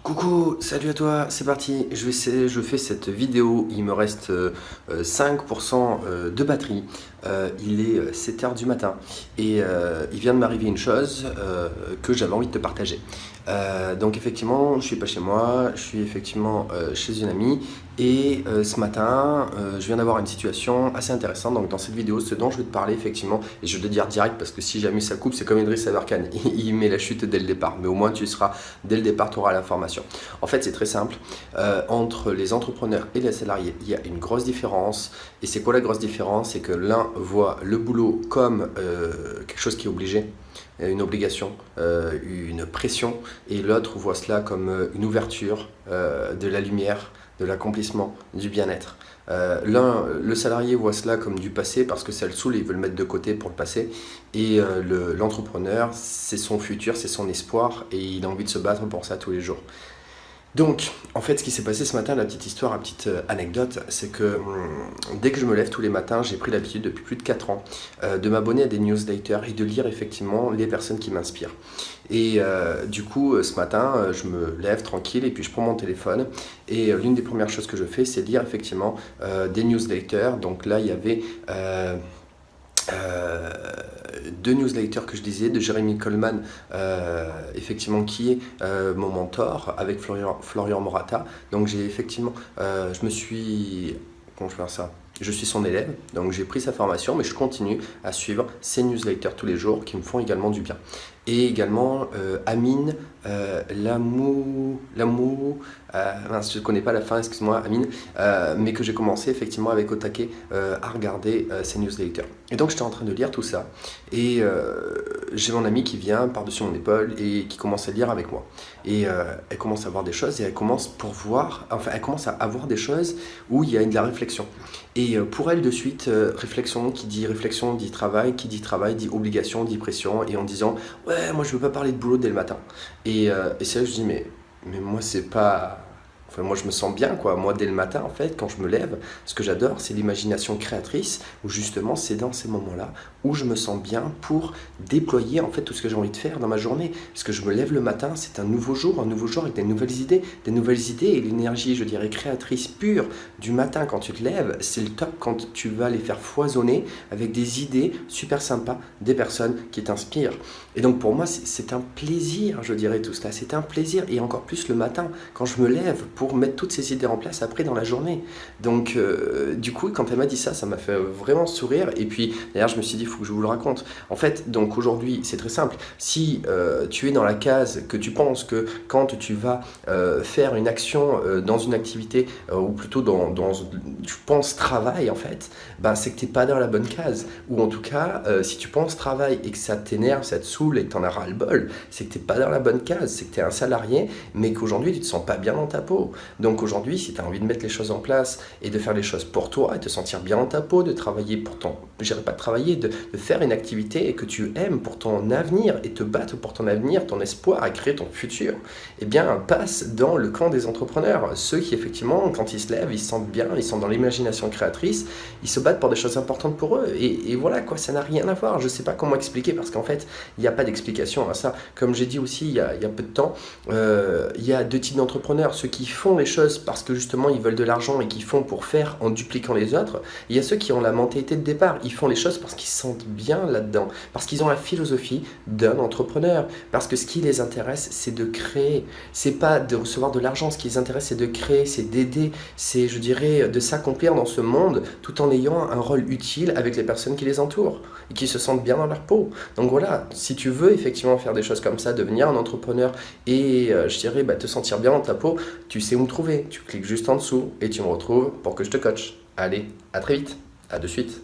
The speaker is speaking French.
Coucou, salut à toi, c'est parti, je fais cette vidéo, il me reste 5% de batterie, il est 7h du matin et il vient de m'arriver une chose que j'avais envie de te partager. Donc effectivement, je suis pas chez moi, je suis effectivement chez une amie et ce matin, je viens d'avoir une situation assez intéressante. Donc dans cette vidéo, ce dont je vais te parler effectivement, et je vais te dire direct parce que si jamais ça coupe, c'est comme Idriss Aberkan, il met la chute dès le départ, mais au moins tu seras, dès le départ, tu auras l'information. En fait, c'est très simple. Entre les entrepreneurs et les salariés, il y a une grosse différence. Et c'est quoi la grosse différence? C'est que l'un voit le boulot comme quelque chose qui est obligé, une obligation, une pression, et l'autre voit cela comme une ouverture, de la lumière, de l'accomplissement, du bien-être. Le salarié voit cela comme du passé parce que ça le saoule et il veut le mettre de côté pour le passé. Et l'entrepreneur, c'est son futur, c'est son espoir et il a envie de se battre pour ça tous les jours. Donc, en fait, ce qui s'est passé ce matin, la petite histoire, la petite anecdote, c'est que dès que je me lève tous les matins, j'ai pris l'habitude depuis plus de 4 ans de m'abonner à des newsletters et de lire effectivement les personnes qui m'inspirent. Et du coup, ce matin, je me lève tranquille et puis je prends mon téléphone et l'une des premières choses que je fais, c'est lire effectivement des newsletters. Donc là, il y avait euh, deux newsletters que je lisais de Jeremy Coleman, effectivement qui est mon mentor avec Florian Morata. Donc j'ai effectivement, je me suis, comment je vais faire ça? Je suis son élève, donc j'ai pris sa formation, mais je continue à suivre ses newsletters tous les jours qui me font également du bien. Et également Amine mince, je ne connais pas la fin, excuse-moi Amine, mais que j'ai commencé effectivement avec au taquet à regarder ces newsletters. Et donc j'étais en train de lire tout ça, et j'ai mon amie qui vient par-dessus mon épaule et qui commence à lire avec moi. Et elle commence à voir des choses, et elle commence elle commence à avoir des choses où il y a de la réflexion. Et pour elle de suite, réflexion dit travail, qui dit travail dit obligation, dit pression, et en disant ouais, moi je veux pas parler de boulot dès le matin. Et c'est là que je dis mais moi c'est pas. Enfin, moi je me sens bien quoi, moi dès le matin en fait quand je me lève, ce que j'adore c'est l'imagination créatrice où justement c'est dans ces moments-là où je me sens bien pour déployer en fait tout ce que j'ai envie de faire dans ma journée. Parce que je me lève le matin, c'est un nouveau jour avec des nouvelles idées et l'énergie je dirais créatrice pure du matin quand tu te lèves, c'est le top quand tu vas les faire foisonner avec des idées super sympas, des personnes qui t'inspirent. Et donc pour moi c'est un plaisir je dirais tout cela, c'est un plaisir et encore plus le matin quand je me lève pour mettre toutes ces idées en place après dans la journée. Donc du coup quand elle m'a dit ça, ça m'a fait vraiment sourire et puis d'ailleurs je me suis dit il faut que je vous le raconte. En fait donc aujourd'hui c'est très simple, si tu es dans la case que tu penses que quand tu vas faire une action dans une activité ou plutôt tu penses travail en fait, ben, c'est que tu n'es pas dans la bonne case. Ou en tout cas si tu penses travail et que ça t'énerve, ça te saoule et que tu en as ras le bol, c'est que tu n'es pas dans la bonne case, c'est que tu es un salarié mais qu'aujourd'hui tu te sens pas bien dans ta peau. Donc aujourd'hui, si tu as envie de mettre les choses en place et de faire les choses pour toi et te sentir bien dans ta peau, de travailler pour ton, je dirais pas de travailler, de faire une activité que tu aimes pour ton avenir et te battre pour ton avenir, ton espoir et créer ton futur, eh bien passe dans le camp des entrepreneurs. Ceux qui effectivement, quand ils se lèvent, ils se sentent bien, ils sont dans l'imagination créatrice, ils se battent pour des choses importantes pour eux. Et voilà quoi, ça n'a rien à voir. Je sais pas comment expliquer parce qu'en fait, il n'y a pas d'explication à ça. Comme j'ai dit aussi il y a peu de temps, il y a deux types d'entrepreneurs, ceux qui font les choses parce que justement ils veulent de l'argent et qui font pour faire en dupliquant les autres. Il y a ceux qui ont la mentalité de départ, ils font les choses parce qu'ils se sentent bien là-dedans, parce qu'ils ont la philosophie d'un entrepreneur, parce que ce qui les intéresse c'est de créer, c'est pas de recevoir de l'argent, ce qui les intéresse c'est de créer, c'est d'aider, c'est je dirais de s'accomplir dans ce monde tout en ayant un rôle utile avec les personnes qui les entourent et qui se sentent bien dans leur peau. Donc voilà, si tu veux effectivement faire des choses comme ça, devenir un entrepreneur et je dirais te sentir bien dans ta peau, tu sais où me trouver, tu cliques juste en dessous et tu me retrouves pour que je te coach. Allez, à très vite, à de suite.